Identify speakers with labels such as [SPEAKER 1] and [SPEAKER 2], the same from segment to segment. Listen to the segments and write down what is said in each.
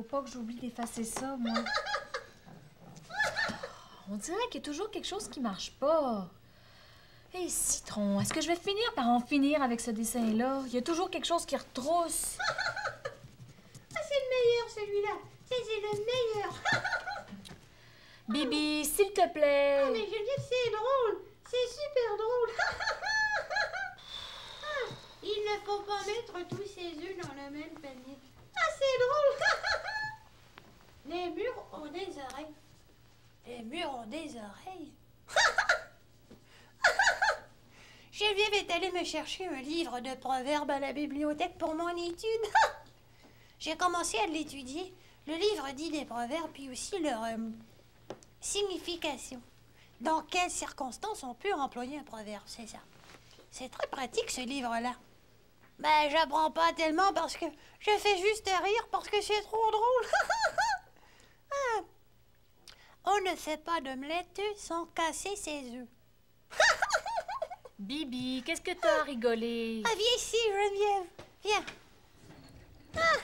[SPEAKER 1] faut pas que j'oublie d'effacer ça, moi. On dirait qu'il y a toujours quelque chose qui marche pas. Hé, Citron, est-ce que je vais finir par en finir avec ce dessin-là? Il y a toujours quelque chose qui retrousse.
[SPEAKER 2] Ah, c'est le meilleur, celui-là. C'est le meilleur.
[SPEAKER 1] Bibi, s'il te plaît.
[SPEAKER 2] Ah, mais Geneviève, c'est drôle. C'est super drôle. Ah, il ne faut pas mettre tous ses œufs dans le même panier. Ah, c'est drôle. Les murs ont des oreilles. Les murs ont des oreilles. Geneviève est allée me chercher un livre de proverbes à la bibliothèque pour mon étude. J'ai commencé à l'étudier. Le livre dit les proverbes, puis aussi leur signification. Dans quelles circonstances on peut employer un proverbe, c'est ça. C'est très pratique, ce livre-là. Ben, j'apprends pas tellement parce que je fais juste rire parce que c'est trop drôle. Ah. On ne fait pas d'omelette sans casser ses œufs.
[SPEAKER 1] Bibi, qu'est-ce que t'as à rigoler?
[SPEAKER 2] Ah, viens ici, Geneviève. Viens. Ah.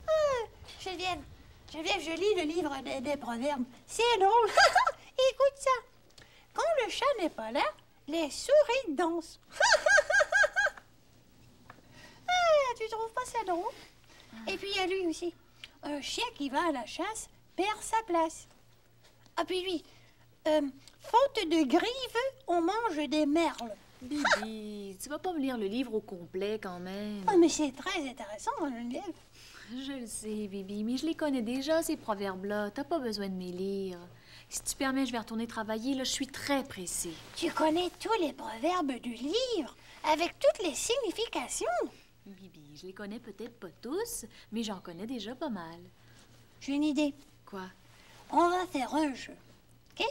[SPEAKER 2] Ah. Geneviève, je lis le livre des proverbes. C'est drôle. Écoute ça. Quand le chat n'est pas là, les souris dansent. Ah, tu trouves pas ça drôle? Et puis il y a lui aussi. Un chien qui va à la chasse perd sa place. Ah, puis lui, faute de grives, on mange des merles.
[SPEAKER 1] Bibi, tu vas pas me lire le livre au complet quand même.
[SPEAKER 2] Ah, mais c'est très intéressant, Geneviève.
[SPEAKER 1] Je le sais, Bibi, mais je les connais déjà, ces proverbes-là. T'as pas besoin de me lire. Si tu permets, je vais retourner travailler. Là, je suis très pressée.
[SPEAKER 2] Tu connais tous les proverbes du livre, avec toutes les significations.
[SPEAKER 1] Bibi, je les connais peut-être pas tous, mais j'en connais déjà pas mal.
[SPEAKER 2] J'ai une idée.
[SPEAKER 1] Quoi?
[SPEAKER 2] On va faire un jeu, OK?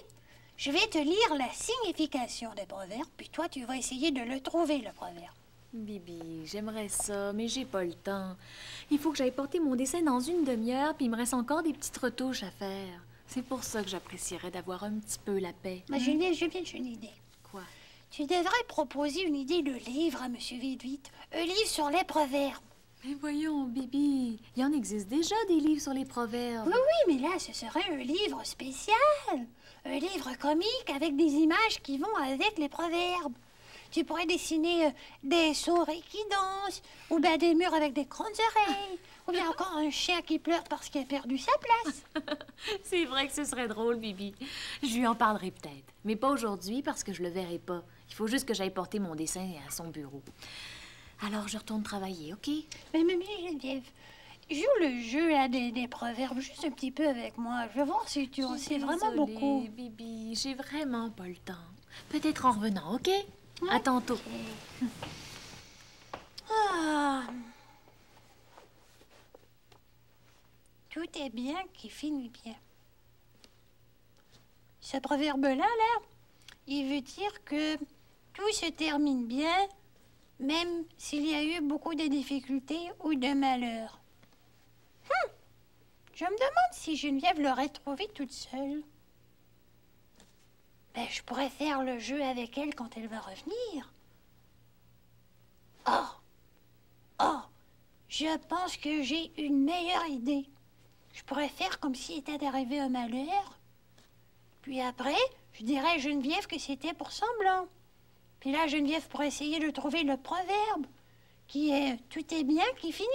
[SPEAKER 2] Je vais te lire la signification des proverbes, puis toi, tu vas essayer de le trouver, le proverbe.
[SPEAKER 1] Bibi, j'aimerais ça, mais j'ai pas le temps. Il faut que j'aille porter mon dessin dans une demi-heure, puis il me reste encore des petites retouches à faire. C'est pour ça que j'apprécierais d'avoir un petit peu la paix.
[SPEAKER 2] Mais Geneviève, j'ai une idée.
[SPEAKER 1] Quoi?
[SPEAKER 2] Tu devrais proposer une idée de livre à M. Vite-Vite. Un livre sur les proverbes.
[SPEAKER 1] Mais voyons, Bibi, il y en existe déjà des livres sur les proverbes.
[SPEAKER 2] Oui, oui, mais là, ce serait un livre spécial. Un livre comique avec des images qui vont avec les proverbes. Tu pourrais dessiner des souris qui dansent, ou bien des murs avec des grandes oreilles, ou bien encore un chien qui pleure parce qu'il a perdu sa place.
[SPEAKER 1] C'est vrai que ce serait drôle, Bibi. Je lui en parlerai peut-être, mais pas aujourd'hui parce que je le verrai pas. Il faut juste que j'aille porter mon dessin à son bureau. Alors, je retourne travailler, OK?
[SPEAKER 2] Mais Geneviève, joue le jeu là, des proverbes juste un petit peu avec moi. Je veux voir si tu en sais vraiment beaucoup.
[SPEAKER 1] Bibi, j'ai vraiment pas le temps. Peut-être en revenant, OK? À tantôt.
[SPEAKER 2] Ah. Tout est bien qui finit bien. Ce proverbe-là, il veut dire que tout se termine bien, même s'il y a eu beaucoup de difficultés ou de malheurs. Je me demande si Geneviève l'aurait trouvé toute seule. Ben, je pourrais faire le jeu avec elle quand elle va revenir. Oh, je pense que j'ai une meilleure idée. Je pourrais faire comme s'il était arrivé un malheur. Puis après, je dirais à Geneviève que c'était pour semblant. Puis là, Geneviève pourrait essayer de trouver le proverbe, qui est « tout est bien qui finit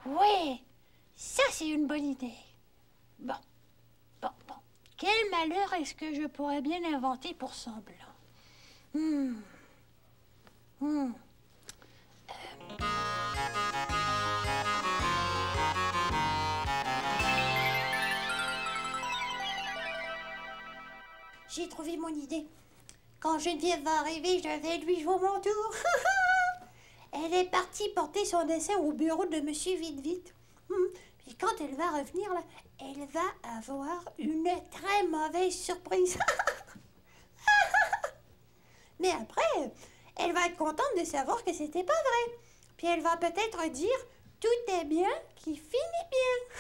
[SPEAKER 2] bien ». Ouais, ça c'est une bonne idée. Bon. Quel malheur est-ce que je pourrais bien inventer pour semblant? J'ai trouvé mon idée. Quand Geneviève va arriver, je vais lui jouer mon tour. Elle est partie porter son dessin au bureau de Monsieur Vite-Vite. Puis quand elle va revenir, là, elle va avoir une très mauvaise surprise. Mais après, elle va être contente de savoir que c'était pas vrai. Puis elle va peut-être dire « Tout est bien qui finit bien ».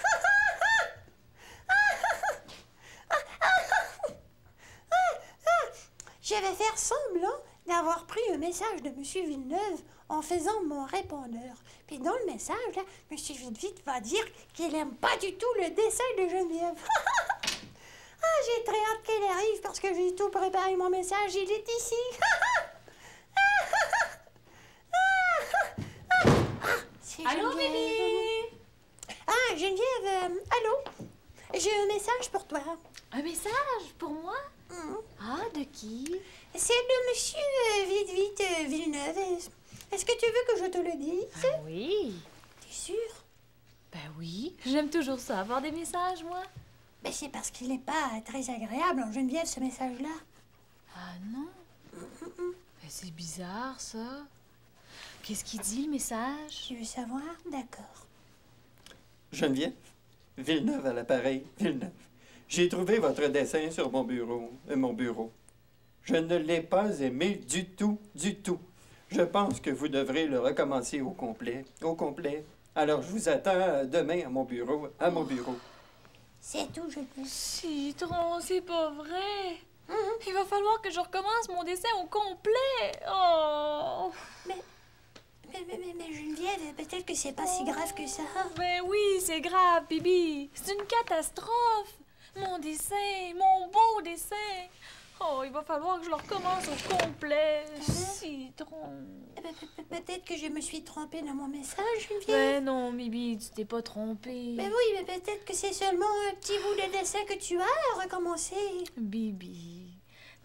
[SPEAKER 2] Je vais faire semblant d'avoir pris un message de M. Villeneuve en faisant mon répondeur. Puis dans le message, là, M. Vite va dire qu'il aime pas du tout le dessin de Geneviève. Ah, j'ai très hâte qu'elle arrive parce que j'ai tout préparé mon message. Il est ici. C'est
[SPEAKER 1] Allô,
[SPEAKER 2] Geneviève.
[SPEAKER 1] bébé?
[SPEAKER 2] Ah, Geneviève, allô? J'ai un message pour toi.
[SPEAKER 1] Un message pour moi?
[SPEAKER 2] Mhm.
[SPEAKER 1] Ah, de qui?
[SPEAKER 2] C'est de monsieur Villeneuve. Est-ce que tu veux que je te le dise?
[SPEAKER 1] Ah oui.
[SPEAKER 2] T'es sûr?
[SPEAKER 1] Ben oui. J'aime toujours ça, avoir des messages, moi.
[SPEAKER 2] Ben c'est parce qu'il n'est pas très agréable en Geneviève, ce message-là.
[SPEAKER 1] Ah non? Ben, c'est bizarre, ça. Qu'est-ce qu'il dit, le message?
[SPEAKER 2] Tu veux savoir? D'accord.
[SPEAKER 3] Geneviève, Villeneuve à l'appareil, Villeneuve. J'ai trouvé votre dessin sur mon bureau. Je ne l'ai pas aimé du tout, du tout. Je pense que vous devrez le recommencer au complet, Alors, je vous attends demain à mon bureau,
[SPEAKER 2] C'est tout, Geneviève.
[SPEAKER 1] Citron, c'est pas vrai. Il va falloir que je recommence mon dessin au complet. Oh!
[SPEAKER 2] Mais Geneviève, peut-être que c'est pas si grave que ça.
[SPEAKER 1] Ben oui, c'est grave, Bibi. C'est une catastrophe. Mon dessin, mon beau dessin. Oh, il va falloir que je le recommence au complet. Citron.
[SPEAKER 2] Peut-être que je me suis trompée dans mon message, Geneviève.
[SPEAKER 1] Ben non, Bibi, tu t'es pas trompée.
[SPEAKER 2] Mais oui, mais peut-être que c'est seulement un petit bout de dessin que tu as à recommencer.
[SPEAKER 1] Bibi,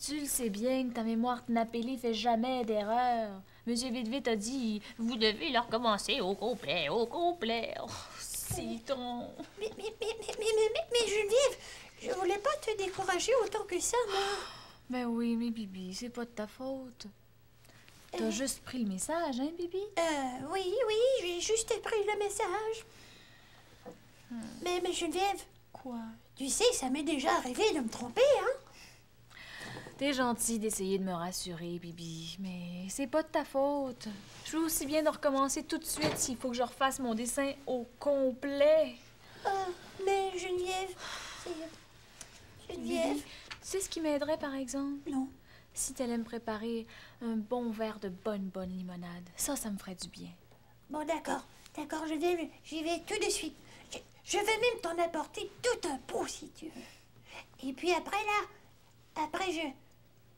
[SPEAKER 1] tu le sais bien que ta mémoire Tnapéli fait jamais d'erreur. Monsieur Vite a dit, vous devez le recommencer au complet, au complet. Oh, citron.
[SPEAKER 2] Mais Geneviève, je voulais pas te décourager autant que ça, moi.
[SPEAKER 1] Ben oui, mais Bibi, c'est pas de ta faute. T'as juste pris le message, hein, Bibi?
[SPEAKER 2] Oui, j'ai juste pris le message. Mais Geneviève,
[SPEAKER 1] Quoi?
[SPEAKER 2] tu sais, ça m'est déjà arrivé de me tromper, hein?
[SPEAKER 1] T'es gentil d'essayer de me rassurer, Bibi, mais c'est pas de ta faute. Je veux aussi bien de recommencer tout de suite s'il faut que je refasse mon dessin au complet.
[SPEAKER 2] Mais Geneviève, c'est... Geneviève...
[SPEAKER 1] Bibi, tu sais ce qui m'aiderait, par exemple?
[SPEAKER 2] Non.
[SPEAKER 1] Si t'allais me préparer un bon verre de bonne limonade. Ça me ferait du bien.
[SPEAKER 2] Bon, d'accord, Geneviève, j'y vais tout de suite. Je vais même t'en apporter tout un pot, si tu veux. Et puis après,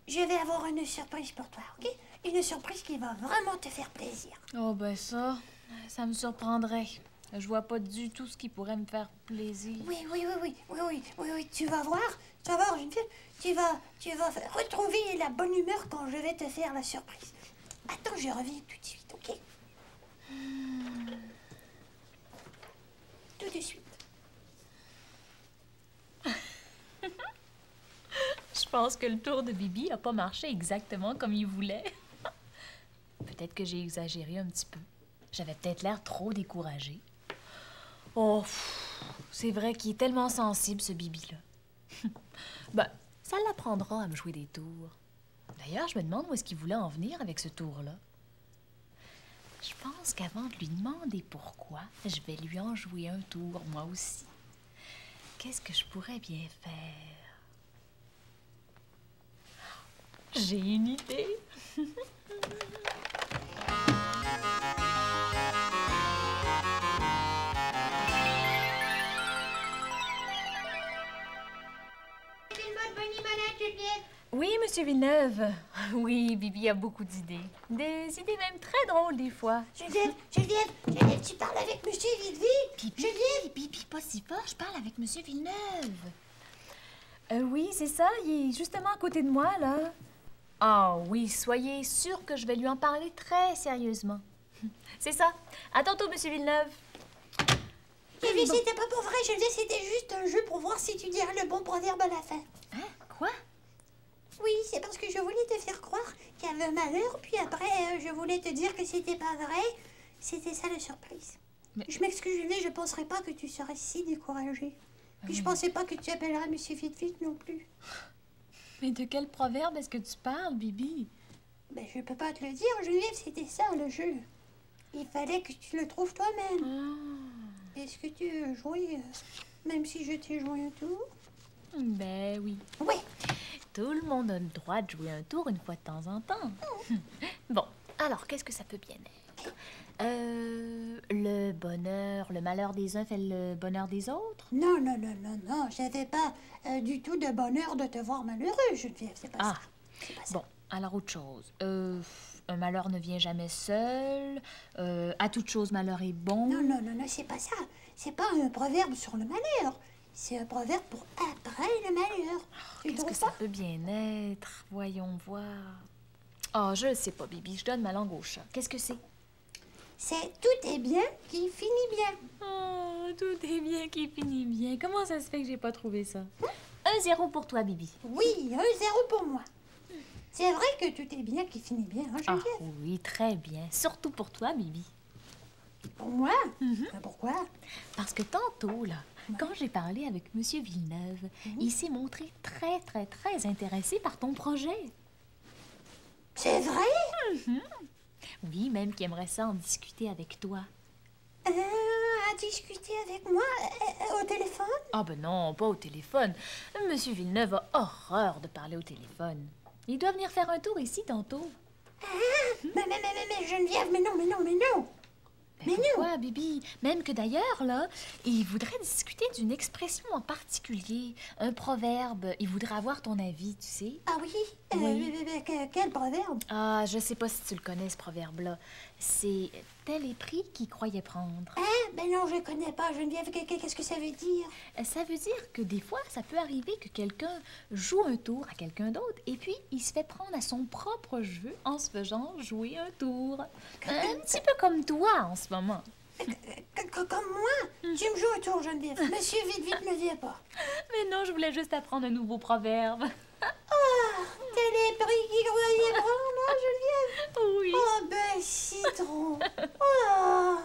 [SPEAKER 2] je vais avoir une surprise pour toi, ok? Une surprise qui va vraiment te faire plaisir.
[SPEAKER 1] Oh, ben ça me surprendrait. Je vois pas du tout ce qui pourrait me faire plaisir.
[SPEAKER 2] Oui, tu vas voir, Geneviève, tu vas retrouver la bonne humeur quand je vais te faire la surprise. Attends, je reviens tout de suite, ok? Tout de suite.
[SPEAKER 1] Je pense que le tour de Bibi a pas marché exactement comme il voulait. Peut-être que j'ai exagéré un petit peu. J'avais peut-être l'air trop découragée. Oh, c'est vrai qu'il est tellement sensible, ce Bibi-là. Ben, ça l'apprendra à me jouer des tours. D'ailleurs, je me demande où est-ce qu'il voulait en venir avec ce tour-là. Je pense qu'avant de lui demander pourquoi, je vais lui en jouer un tour, moi aussi. Qu'est-ce que je pourrais bien faire? J'ai une idée. Oui, Monsieur Villeneuve. Oui, Bibi a beaucoup d'idées. Des idées même très drôles des fois.
[SPEAKER 2] Geneviève, tu parles avec Monsieur Vite.
[SPEAKER 1] Bibi, pas si fort, je parle avec Monsieur Villeneuve. Oui, c'est ça, il est justement à côté de moi, là. Ah oui, soyez sûr que je vais lui en parler très sérieusement. C'est ça. À tantôt, Monsieur Villeneuve.
[SPEAKER 2] Geneviève, c'était pas pour vrai, Geneviève, c'était juste un jeu pour voir si tu dirais le bon proverbe à la fin.
[SPEAKER 1] Hein? Quoi?
[SPEAKER 2] Oui, c'est parce que je voulais te faire croire qu'il y avait un malheur, puis après, je voulais te dire que c'était pas vrai. C'était ça la surprise.
[SPEAKER 1] Mais-
[SPEAKER 2] Je m'excuse, Geneviève, je penserais pas que tu serais si découragée. Puis je pensais pas que tu appellerais Monsieur Vite non plus.
[SPEAKER 1] Mais de quel proverbe est-ce que tu parles, Bibi?
[SPEAKER 2] Ben, je peux pas te le dire, Geneviève, c'était ça le jeu. Il fallait que tu le trouves toi-même. Est-ce que tu veux jouer, même si je t'ai joué un tour?
[SPEAKER 1] Ben oui.
[SPEAKER 2] Oui.
[SPEAKER 1] Tout le monde a le droit de jouer un tour une fois de temps en temps. Bon, alors, qu'est-ce que ça peut bien être? Le bonheur, le malheur des uns fait le bonheur des autres?
[SPEAKER 2] Non, non, non, non, non. J'avais pas du tout de bonheur de te voir malheureux, Geneviève. C'est pas
[SPEAKER 1] Ah,
[SPEAKER 2] ça. C'est pas ça.
[SPEAKER 1] bon, alors autre chose. Un malheur ne vient jamais seul. À toute chose, malheur est bon.
[SPEAKER 2] Non, non, non, non, c'est pas ça. C'est pas un proverbe sur le malheur. C'est un proverbe pour après le malheur. Tu
[SPEAKER 1] Qu'est-ce que
[SPEAKER 2] trouves
[SPEAKER 1] ça
[SPEAKER 2] pas?
[SPEAKER 1] peut bien être? Voyons voir. Oh, je sais pas, Bibi. Je donne ma langue au chat. Qu'est-ce que c'est?
[SPEAKER 2] C'est tout est bien qui finit bien.
[SPEAKER 1] Oh, tout est bien qui finit bien. Comment ça se fait que j'ai pas trouvé ça? 1-0 pour toi, Bibi.
[SPEAKER 2] Oui, 1-0 pour moi. C'est vrai que tout est bien qui finit bien, hein,
[SPEAKER 1] Ah
[SPEAKER 2] Geneviève?
[SPEAKER 1] oui, très bien. Surtout pour toi, Bibi.
[SPEAKER 2] Pour moi? Ben, pourquoi?
[SPEAKER 1] Parce que tantôt, là, quand j'ai parlé avec Monsieur Villeneuve, il s'est montré très, très, très intéressé par ton projet.
[SPEAKER 2] C'est vrai?
[SPEAKER 1] Oui, même qu'il aimerait ça en discuter avec toi.
[SPEAKER 2] À discuter avec moi au téléphone?
[SPEAKER 1] Ah ben non, pas au téléphone. Monsieur Villeneuve a horreur de parler au téléphone. Il doit venir faire un tour ici tantôt.
[SPEAKER 2] Mais Geneviève, mais non, mais non, mais non!
[SPEAKER 1] Ben pourquoi, Bibi? Même que d'ailleurs, là, il voudrait discuter d'une expression en particulier, un proverbe. Il voudrait avoir ton avis, tu sais.
[SPEAKER 2] Ah oui?
[SPEAKER 1] Oui.
[SPEAKER 2] Quel proverbe?
[SPEAKER 1] Ah, je sais pas si tu le connais, ce proverbe-là. C'est « tel est pris qui croyait prendre ».
[SPEAKER 2] Ben non, je connais pas, Geneviève. Qu'est-ce que ça veut dire?
[SPEAKER 1] Ça veut dire que des fois, ça peut arriver que quelqu'un joue un tour à quelqu'un d'autre et puis il se fait prendre à son propre jeu en se faisant jouer un tour. Un petit peu comme toi en ce moment.
[SPEAKER 2] Comme moi? Tu me joues autour, Geneviève. Monsieur, vite, vite, ne viens pas.
[SPEAKER 1] Mais non, je voulais juste apprendre un nouveau proverbe.
[SPEAKER 2] Tel est pris qui croyait prendre, hein, Geneviève?
[SPEAKER 1] Oui.
[SPEAKER 2] Oh, ben, citron. Oh.